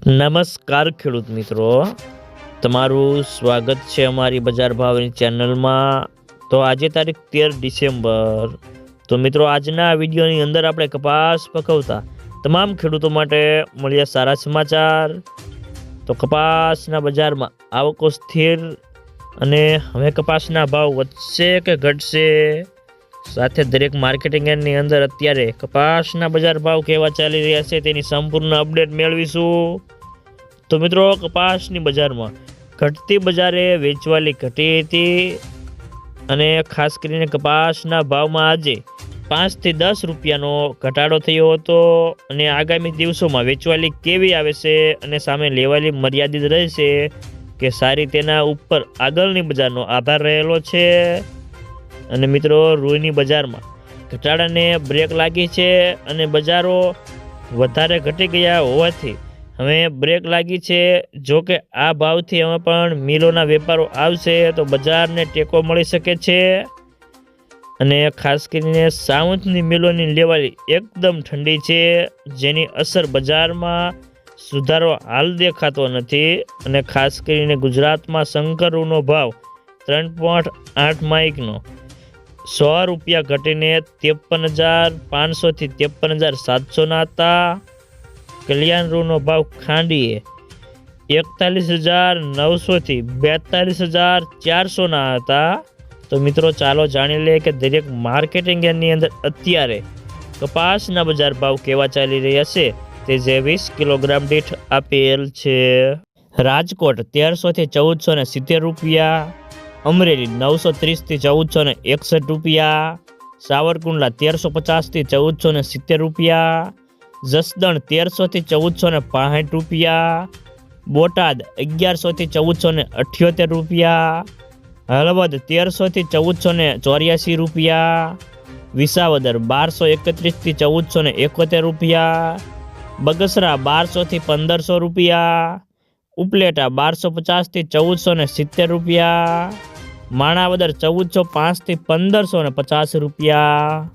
નમસ્કાર ખેડૂત મિત્રો, તમારું સ્વાગત છે અમારી બજાર ભાવની ચેનલમાં। તો આજે તારીખ 13 ડિસેમ્બર। તો મિત્રો આજના વિડીયોની અંદર આપણે કપાસ પકવતા તમામ ખેડૂતો માટે મળ્યા સારા સમાચાર। તો કપાસના બજારમાં આવકો સ્થિર અને હવે કપાસના ભાવ વધશે કે ઘટશે, સાથે દરેક માર્કેટિંગ યાર્ડની અંદર અત્યારે કપાસના બજાર ભાવ કેવા ચાલી રહ્યા છે તેની સંપૂર્ણ અપડેટ મેળવીશું। તો મિત્રો કપાસની બજારમાં ઘટતી બજારે વેચવાલી ઘટી હતી અને ખાસ કરીને કપાસના ભાવમાં આજે 5 થી 10 રૂપિયાનો ઘટાડો થયો હતો અને આગામી દિવસોમાં વેચવાલી કેવી આવે છે અને સામે લેવાલી મર્યાદિત રહેશે કે સારી, તેના ઉપર આગળની બજારનો આધાર રહેલો છે। અને મિત્રો રૂઈની બજારમાં ઘટાડાને બ્રેક લાગી છે અને બજારો વધારે ઘટી ગયા હોવાથી હવે બ્રેક લાગી છે। જો કે આ ભાવથી હવે પણ મિલોના વેપારો આવશે તો બજારને ટેકો મળી શકે છે અને ખાસ કરીને સાઉથની મિલોની લેવાલી એકદમ ઠંડી છે, જેની અસર બજારમાં સુધારો હાલ દેખાતો નથી। અને ખાસ કરીને ગુજરાતમાં શંકરનો ભાવ 3.8 માઇકનો 100 રૂપિયા ઘટીને 53,500 થી 53,700 હતા। કલ્યાણરૂનો ભાવ ખાંડીએ 41,900 થી 42,400 હતા। તો મિત્રો ચાલો જાણી લે કે દરેક માર્કેટિંગ યાર્ડની અંદર અત્યારે કપાસના બજાર ભાવ કેવા ચાલી રહ્યા છે તે જે 20 કિલોગ્રામ દીઠ આપેલ છે। રાજકોટ 1300 થી 1470 રૂપિયા, અમરેલી 930 થી 1461 રૂપિયા, સાવરકુંડલા 1350 થી 1470 રૂપિયા, જસદણ 1300 થી 1465 રૂપિયા, બોટાદ 1100 થી 1478 રૂપિયા, હળવદ 1300 થી 1484 રૂપિયા, વિસાવદર 1231 થી 1471 રૂપિયા, બગસરા 1200 થી 1500 રૂપિયા, ઉપલેટા 1250 થી 1470 રૂપિયા, માણાવદર 1405 થી 1550 રૂપિયા।